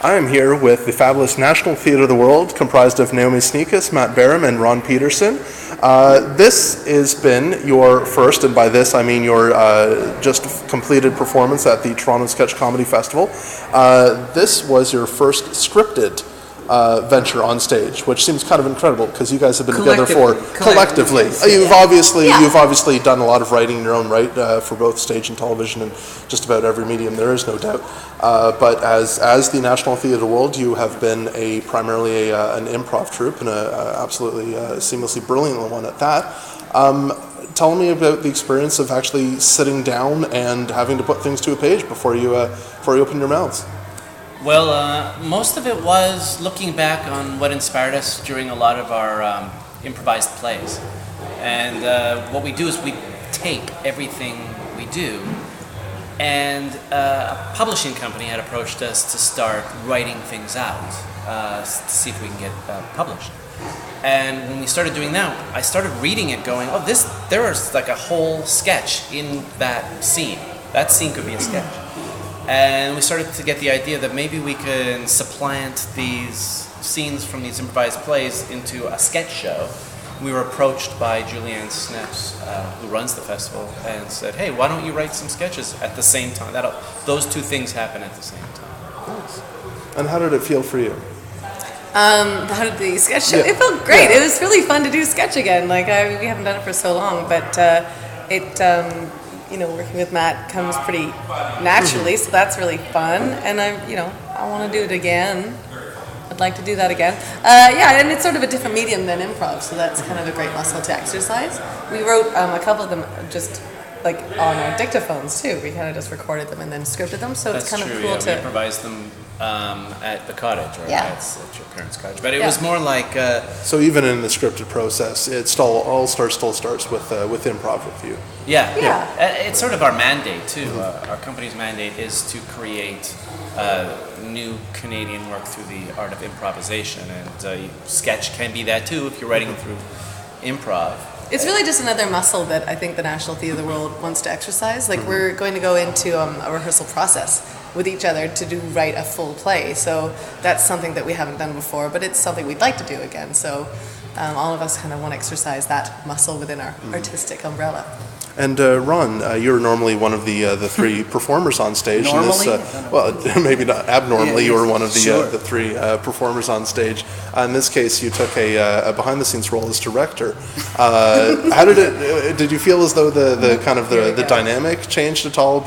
I am here with the fabulous National Theatre of the World, comprised of Naomi Snieckus, Matt Baram, and Ron Pedersen. This has been your first, and by this I mean your just completed performance at the Toronto Sketch Comedy Festival. This was your first scripted venture on stage, which seems kind of incredible because you guys have been together for collectively. You've obviously done a lot of writing in your own right for both stage and television and just about every medium. There is no doubt. But as the National Theatre of the World, you have been primarily an improv troupe and a absolutely seamlessly brilliant one at that. Tell me about the experience of actually sitting down and having to put things to a page before you open your mouths. Well, most of it was looking back on what inspired us during a lot of our improvised plays. And what we do is we tape everything we do. And a publishing company had approached us to start writing things out to see if we can get published. And when we started doing that, I started reading it going, there is like a whole sketch in that scene. That scene could be a sketch. And we started to get the idea that maybe we can supplant these scenes from these improvised plays into a sketch show. We were approached by Julianne Snieckus, who runs the festival, and said, "Hey, why don't you write some sketches at the same time? Those two things happen at the same time." Nice. And how did it feel for you? How did the sketch show? Yeah. It felt great. Yeah. It was really fun to do sketch again. We haven't done it for so long, but working with Matt comes pretty naturally, so that's really fun. And I want to do it again. I'd like to do that again. And it's sort of a different medium than improv, so that's kind of a great muscle to exercise. We wrote a couple of them just like on our dictaphones too. We kind of just recorded them and then scripted them, so it's kind of cool to we improvised them at the cottage or at your parents' cottage. But it was more like so even in the scripted process, it still starts with improv with you. It's sort of our mandate too. Our company's mandate is to create new Canadian work through the art of improvisation, and sketch can be that too if you're writing through improv. It's really just another muscle that I think the National Theatre of the World wants to exercise. We're going to go into a rehearsal process with each other to write a full play. So that's something that we haven't done before, but it's something we'd like to do again. So all of us kind of want to exercise that muscle within our artistic umbrella. And Ron, you're normally one of the three performers on stage. Normally? Maybe not abnormally. You were one of the three performers on stage. In this case, you took a behind-the-scenes role as director. How did it? Did you feel as though the dynamic changed at all,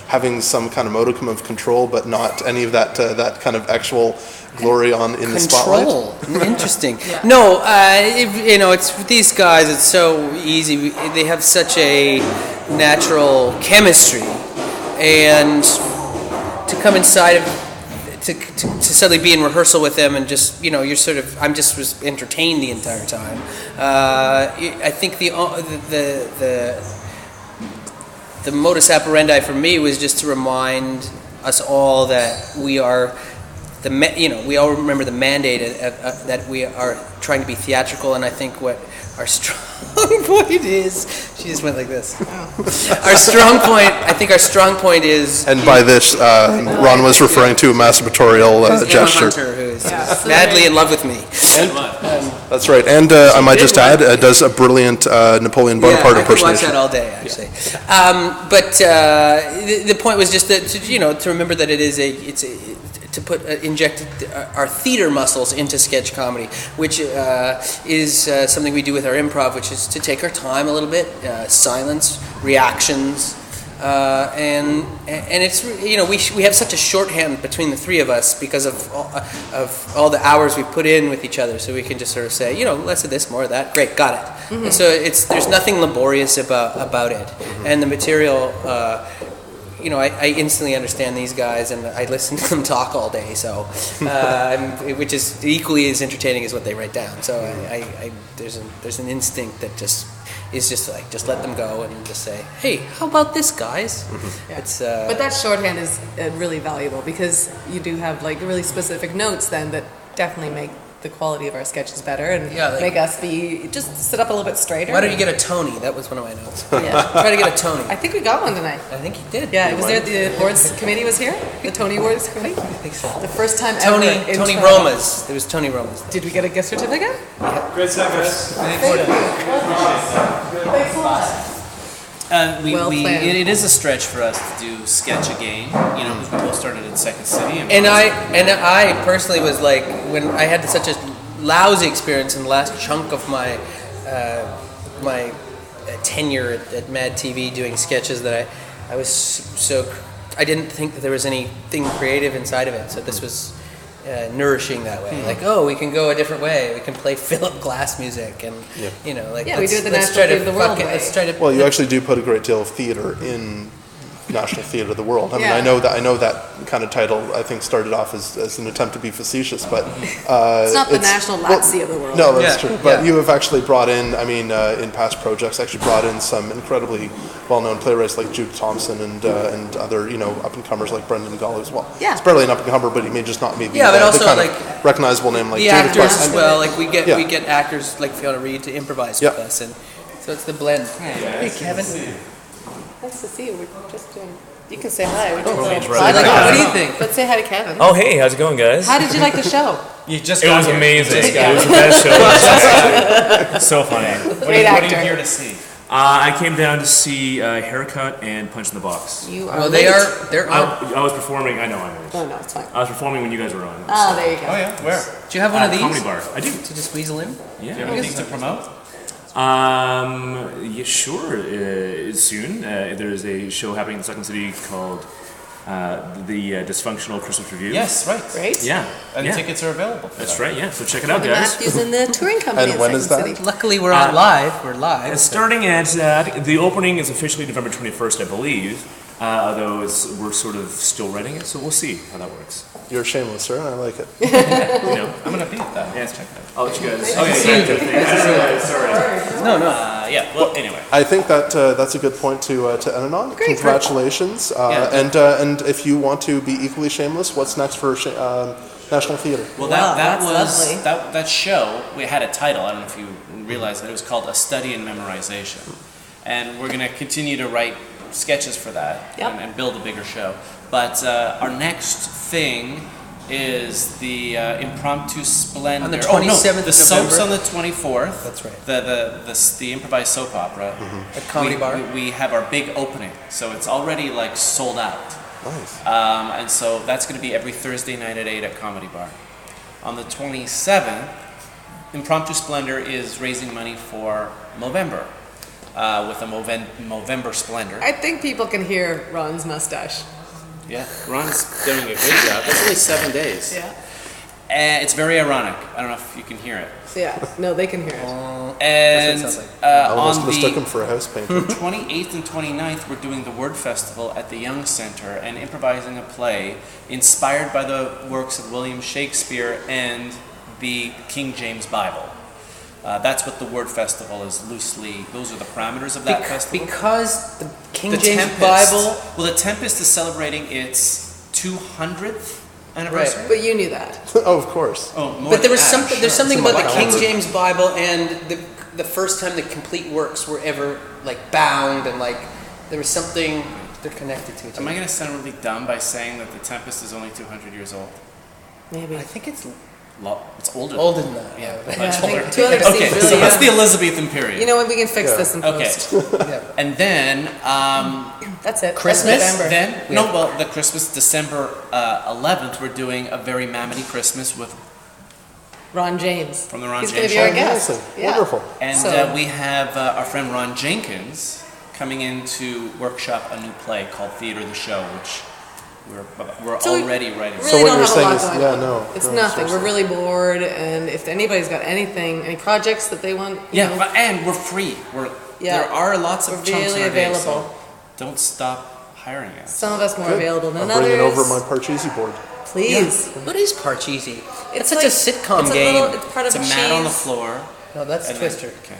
having some kind of modicum of control, but not any of that kind of actual glory in the spotlight? Control. Interesting. No, it's these guys. It's so easy. They have such a natural chemistry, and to come inside of to suddenly be in rehearsal with them and just I'm just was entertained the entire time. I think the modus operandi for me was just to remind us all that we are. We all remember the mandate that we are trying to be theatrical, and I think what our strong point is. She just went like this. Our strong point is. And by this, Ron was referring to a masturbatorial gesture. Hunter, who is madly in love with me. That's right, and I might just add, does a brilliant Napoleon Bonaparte impersonation. I could watch that all day, actually. But the point was just that to remember that it is to inject our theater muscles into sketch comedy, which is something we do with our improv, which is to take our time a little bit, silence, reactions, and it's we have such a shorthand between the three of us because of all the hours we put in with each other, so we can just sort of say, less of this, more of that, great, got it. Mm-hmm. And so there's nothing laborious about it, and the material. I instantly understand these guys, and I listen to them talk all day. So, which is equally as entertaining as what they write down. So, there's an instinct that just let them go and just say, hey, how about this, guys? Mm-hmm. Yeah. But that shorthand is really valuable because you do have really specific notes then that definitely make the quality of our sketches better and Yeah, like- make us just sit up a little bit straighter. Why don't you get a Tony? That was one of my notes. Yeah. Try to get a Tony. I think we got one tonight. I think he did. Yeah, it was there. The awards committee was here. The Tony Awards committee. I think so. The first time Tony ever. in Tony Toronto. Romas. There was Tony Romas. Did we get a gift certificate? Great stuff, guys. Thanks a lot. Well planned. It is a stretch for us to do sketch again. You know, we both started at Second City. And I personally was like, when I had such a lousy experience in the last chunk of my my tenure at Mad TV doing sketches that I was so I didn't think that there was anything creative inside of it. So this was nourishing that way. Like, oh, we can go a different way. We can play Philip Glass music, and you know, like Yeah, we do it the let's National try to Theatre of the World fuck it. way. Let's try to. Well, you actually do put a great deal of theater in National Theatre of the World. I mean, Yeah. I know that kind of title, I think, started off as an attempt to be facetious, but It's not the National Latzy of the world. No, that's Yeah. true. But Yeah. you have actually brought in, I mean, in past projects, actually brought in some incredibly well-known playwrights like Jude Thompson and other, you know, up-and-comers like Brendan Gull as well. Yeah. It's barely an up-and-comer, but he may just not be Yeah, but also, the kind like, of recognizable name like the Jude. actors But- as well. Like we Yeah. get actors like Fiona Reed to improvise Yeah. with us, and so it's the blend. Hey, Kevin. Nice to see you. We're just doing. You can say hi. We're just What do you think? Let's say hi to Kevin. Oh, hey, how's it going, guys? How did you like the show? You just It got was here. amazing. Just It got was here. the best show. So funny. What Great are actor. you here to see? I came down to see Haircut and Punch in the Box. You are. Well, late. they're on. I was performing. I know. Oh no, it's fine. I was performing when you guys were on. Oh, there you go. Oh yeah, where? Do you have one of these Comedy bar. I do. to just weasel in? Yeah. Do you have anything to promote? Yeah, sure. Soon, there's a show happening in Second City called the Dysfunctional Christmas Review. Yes, right. Great. Yeah. And yeah. tickets are available. For That's that. right. Yeah. So check it out, The guys. Matthews and the touring company. And in when Second is that? City. Luckily, we're on live. We're live. It's starting at the opening is officially November 21st, I believe. Although we're sort of still writing it, so we'll see how that works. You're shameless, sir, and I like it. You know, I'm gonna be at that. Yeah, check that. I'll let you guys. Oh yeah. Sorry. No. Yeah. Well, anyway. I think that that's a good point to end it on. Great. Congratulations. Yeah. And if you want to be equally shameless, what's next for National Theatre? Well, Wow, that that's was lovely. that show. We had a title. I don't know if you realized that it was called A Study in Memorization, and we're going to continue to write sketches for that Yep. and build a bigger show. But our next thing is the impromptu splendor On the Oh, no, 27th the of soaps November. on the 24th. That's right. The improvised soap opera At Comedy Bar. We have our big opening, so it's already like sold out. Nice. And so that's going to be every Thursday night at 8 at Comedy Bar. On the 27th, Impromptu Splendor is raising money for Movember with a Movember Splendor. I think people can hear Ron's mustache. Yeah, Ron's doing a good job. It's only 7 days. Yeah. And it's very ironic. I don't know if you can hear it. Yeah. No, they can hear it. And That's what it sounds I almost on mistook him the for a house painter. 28th and 29th, we're doing the Word Festival at the Young Center and improvising a play inspired by the works of William Shakespeare and the King James Bible. That's what the Word Festival is loosely. Those are the parameters of that festival. Because the King The James Tempest. Bible. Well, the Tempest is celebrating its 200th anniversary. But you knew that. Oh, of course. Oh, more But there than was that, something. There's sure. something It's about the about King balance. James Bible and the first time the complete works were ever like bound and like there was something they're connected to each Am other. I going to sound really dumb by saying that the Tempest is only 200 years old? Maybe. I think it's It's older. older than that. Yeah, Yeah, I much think older. 200 Okay, seems so really that's young. the Elizabethan period. You know what? We can fix this in Okay. post. Yeah. And then, That's it. Christmas? That's November. then no, well, the Christmas, December 11th, we're doing a very Mammoty Christmas with, Ron James. From the Ron He's James going to be our Show. guest. Amazing. Yeah. Wonderful. and So- we have our friend Ron Jenkins coming in to workshop a new play called Theater the Show, which we're So we already writing. Really So what don't you're have a saying lot is- going yeah, on. no, It's no, nothing. We're seriously. really bored, and if anybody's got anything, any projects that they want, you Yeah, know, but, and we're free. Yeah. There are lots of We're chunks really in our day, so available. don't stop hiring us. some of us more Good. available than I'm others. bringing over my Parcheesi board. Please. What is Parcheesi? It's like- such a sitcom it's a game. little- it's part It's of a cheese. mat on the floor. No, that's and then- Twister. Okay.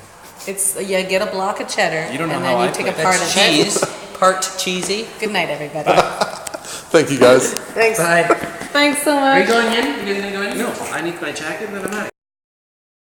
It's you get a block of cheddar, You don't know and how then you I take play. a part That's of it. cheese, part cheesy. Good night, everybody. Thank you, guys. Thanks. Bye. Thanks so Are you much. going in? You guys gonna go in? No, I need my jacket and then I'm out.